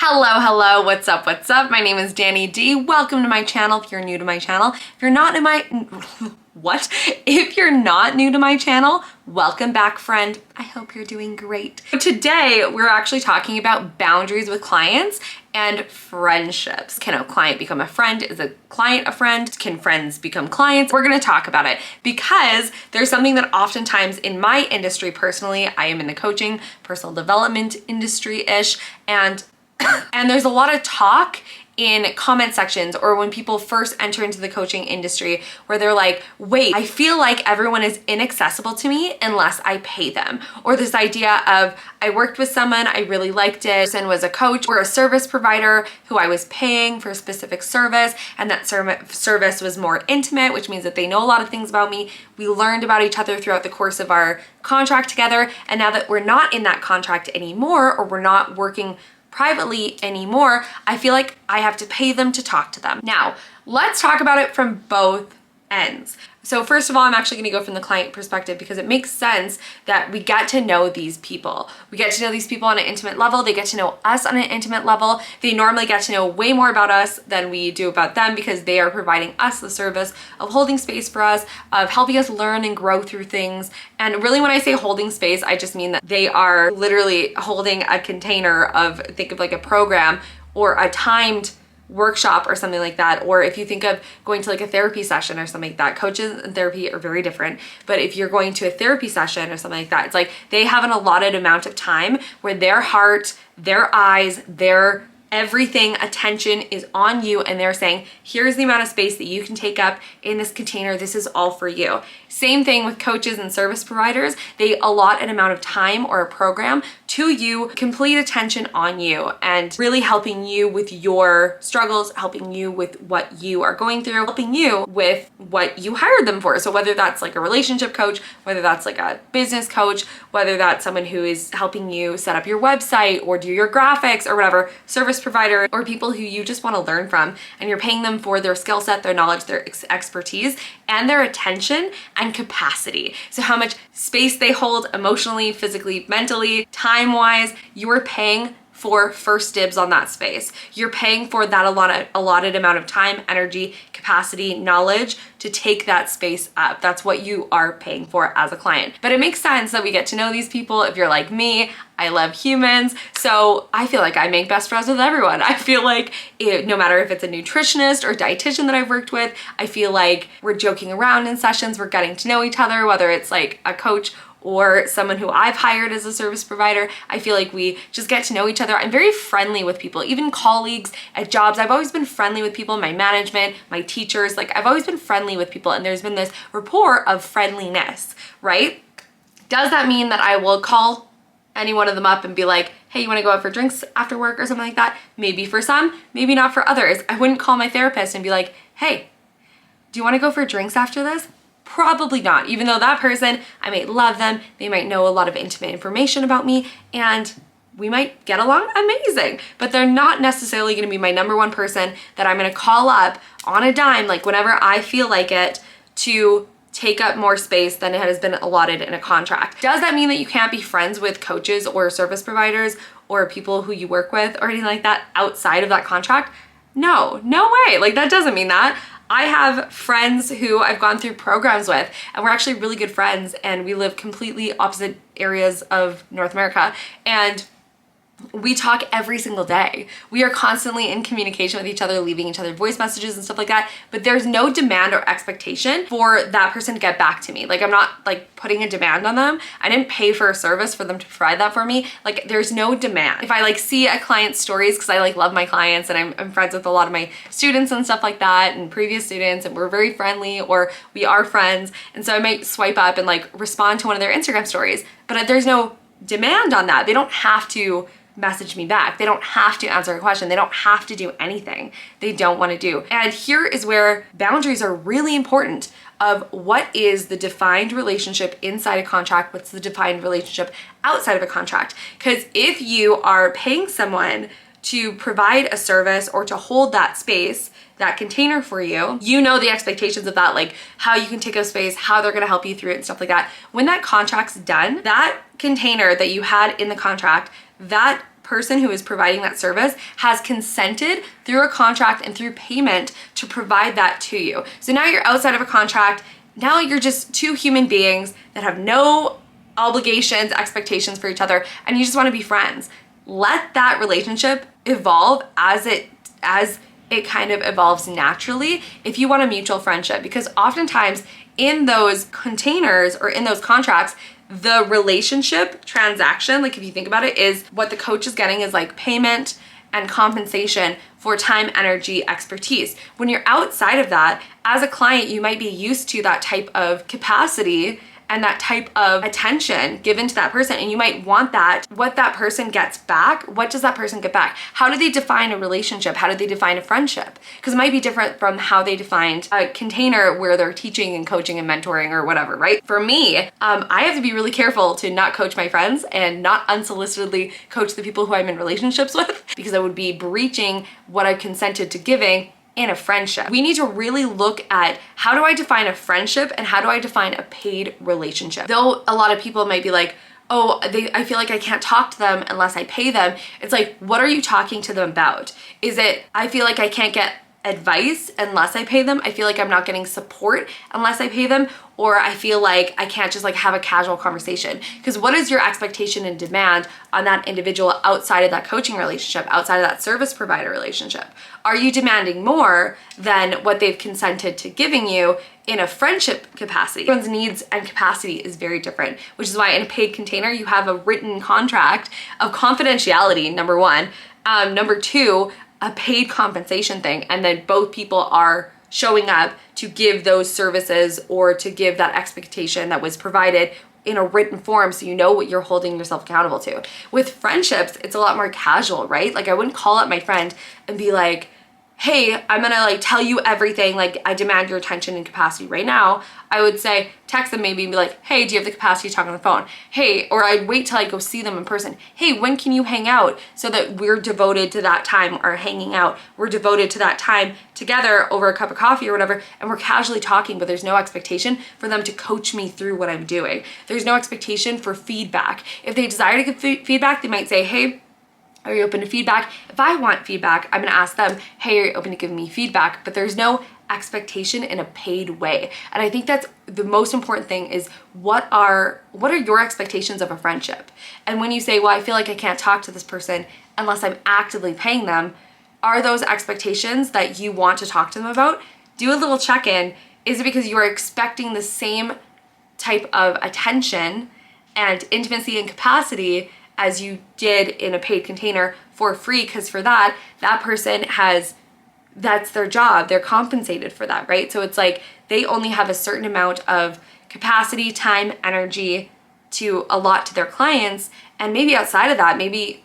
Hello, what's up? My name is Danny D. Welcome to my channel if you're new to my channel. If you're not in my... What? If you're not new to my channel, welcome back, friend. I hope you're doing great. Today, we're actually talking about boundaries with clients and friendships. Can a client become a friend? Is a client a friend? Can friends become clients? We're gonna talk about it because there's something that oftentimes in my industry personally, I am in the coaching, personal development industry-ish, and there's a lot of talk in comment sections or when people first enter into the coaching industry where they're like, wait, I feel like everyone is inaccessible to me unless I pay them. Or this idea of, I worked with someone, I really liked it, person was a coach or a service provider who I was paying for a specific service, and that service was more intimate, which means that they know a lot of things about me. We learned about each other throughout the course of our contract together, and now that we're not in that contract anymore, or we're not working privately anymore, I feel like I have to pay them to talk to them. Now, let's talk about it from both ends. So first of all, I'm actually gonna go from the client perspective because it makes sense that we get to know these people. We get to know these people on an intimate level. They get to know us on an intimate level. They normally get to know way more about us than we do about them because they are providing us the service of holding space for us, of helping us learn and grow through things. And really when I say holding space, I just mean that they are literally holding a container of, think of like a program or a timed workshop or something like that. Or if you think of going to like a therapy session or something like that, coaches and therapy are very different. But if you're going to a therapy session or something like that, it's like they have an allotted amount of time where their heart, their eyes, their everything, attention is on you, and they're saying, here's the amount of space that you can take up in this container. This is all for you. Same thing with coaches and service providers. They allot an amount of time or a program to you, complete attention on you, and really helping you with your struggles, helping you with what you are going through, helping you with what you hired them for. So whether that's like a relationship coach, whether that's like a business coach, whether that's someone who is helping you set up your website or do your graphics or whatever, service provider, or people who you just want to learn from, and you're paying them for their skill set, their knowledge, their expertise, and their attention and capacity. So how much space they hold emotionally, physically, mentally, time-wise, you are paying for first dibs on that space. You're paying for that allotted amount of time, energy, capacity, knowledge to take that space up. That's what you are paying for as a client. But it makes sense that we get to know these people. If you're like me, I love humans. So I feel like I make best friends with everyone. I feel like no matter if it's a nutritionist or dietitian that I've worked with, I feel like we're joking around in sessions, we're getting to know each other, whether it's like a coach or someone who I've hired as a service provider. I feel like we just get to know each other. I'm very friendly with people, even colleagues at jobs. I've always been friendly with people, my management, my teachers, like I've always been friendly with people, and there's been this rapport of friendliness, right? Does that mean that I will call any one of them up and be like, hey, you wanna go out for drinks after work or something like that? Maybe for some, maybe not for others. I wouldn't call my therapist and be like, hey, do you wanna go for drinks after this? Probably not, even though that person, I might love them, they might know a lot of intimate information about me, and we might get along amazing, but they're not necessarily gonna be my number one person that I'm gonna call up on a dime, like whenever I feel like it, to take up more space than it has been allotted in a contract. Does that mean that you can't be friends with coaches or service providers or people who you work with or anything like that outside of that contract? No way, like that doesn't mean that. I have friends who I've gone through programs with, and we're actually really good friends, and we live completely opposite areas of North America, and we talk every single day. We are constantly in communication with each other, leaving each other voice messages and stuff like that, but there's no demand or expectation for that person to get back to me. Like I'm not like putting a demand on them. I didn't pay for a service for them to provide that for me. Like there's no demand. If I like see a client's stories, because I like love my clients and I'm friends with a lot of my students and stuff like that, and previous students, and we're very friendly, or we are friends, and so I might swipe up and like respond to one of their Instagram stories, but there's no demand on that. They don't have to message me back. They don't have to answer a question. They don't have to do anything they don't want to do. And here is where boundaries are really important of what is the defined relationship inside a contract, what's the defined relationship outside of a contract. Because if you are paying someone to provide a service or to hold that space, that container for you, you know the expectations of that, like how you can take up space, how they're gonna help you through it and stuff like that. When that contract's done, that container that you had in the contract, that person who is providing that service has consented through a contract and through payment to provide that to you. So now you're outside of a contract. Now you're just two human beings that have no obligations, expectations for each other, and you just want to be friends. Let that relationship evolve as it kind of evolves naturally if you want a mutual friendship, because oftentimes in those containers or in those contracts, the relationship transaction, like if you think about it, is what the coach is getting is like payment and compensation for time, energy, expertise. When you're outside of that, as a client, you might be used to that type of capacity and that type of attention given to that person, and you might want that. What that person gets back, what does that person get back? How do they define a relationship? How do they define a friendship? Because it might be different from how they defined a container where they're teaching and coaching and mentoring or whatever, right? For me, I have to be really careful to not coach my friends and not unsolicitedly coach the people who I'm in relationships with, because I would be breaching what I've consented to giving in a friendship. We need to really look at how do I define a friendship and how do I define a paid relationship. Though a lot of people might be like, oh, I feel like I can't talk to them unless I pay them. It's like, what are you talking to them about? Is it, I feel like I can't get advice unless I pay them? I feel like I'm not getting support unless I pay them? Or I feel like I can't just like have a casual conversation? Because what is your expectation and demand on that individual outside of that coaching relationship, outside of that service provider relationship? Are you demanding more than what they've consented to giving you in a friendship capacity? Everyone's needs and capacity is very different, which is why in a paid container, you have a written contract of confidentiality, number one. Number two, a paid compensation thing, and then both people are showing up to give those services or to give that expectation that was provided in a written form, so you know what you're holding yourself accountable to. With friendships, it's a lot more casual, right? Like I wouldn't call up my friend and be like, hey, I'm gonna like tell you everything, like I demand your attention and capacity right now. I would say, text them maybe and be like, hey, do you have the capacity to talk on the phone? Hey, or I'd wait till I go see them in person. Hey, when can you hang out? So that we're devoted to that time or hanging out. We're devoted to that time together over a cup of coffee or whatever, and we're casually talking, but there's no expectation for them to coach me through what I'm doing. There's no expectation for feedback. If they desire to give feedback, they might say, hey, are you open to feedback? If I want feedback, I'm gonna ask them, hey, are you open to giving me feedback? But there's no expectation in a paid way. And I think that's the most important thing is what are your expectations of a friendship? And when you say, well, I feel like I can't talk to this person unless I'm actively paying them, are those expectations that you want to talk to them about? Do a little check-in. Is it because you are expecting the same type of attention and intimacy and capacity as you did in a paid container for free? Because for that person that's their job. They're compensated for that, right? So it's like they only have a certain amount of capacity, time, energy to allot to their clients. And maybe outside of that, maybe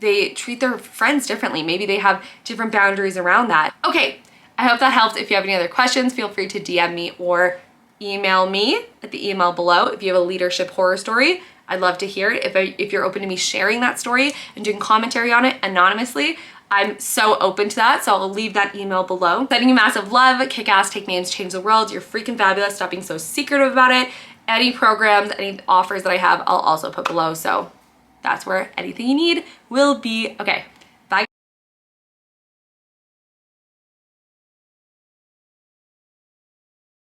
they treat their friends differently. Maybe they have different boundaries around that. Okay, I hope that helped. If you have any other questions, feel free to DM me or email me at the email below. If you have a leadership horror story, I'd love to hear it. If you're open to me sharing that story and doing commentary on it anonymously, I'm so open to that. So I'll leave that email below. Sending you massive love, kick ass, take names, change the world. You're freaking fabulous. Stop being so secretive about it. Any programs, any offers that I have, I'll also put below. So that's where anything you need will be. Okay,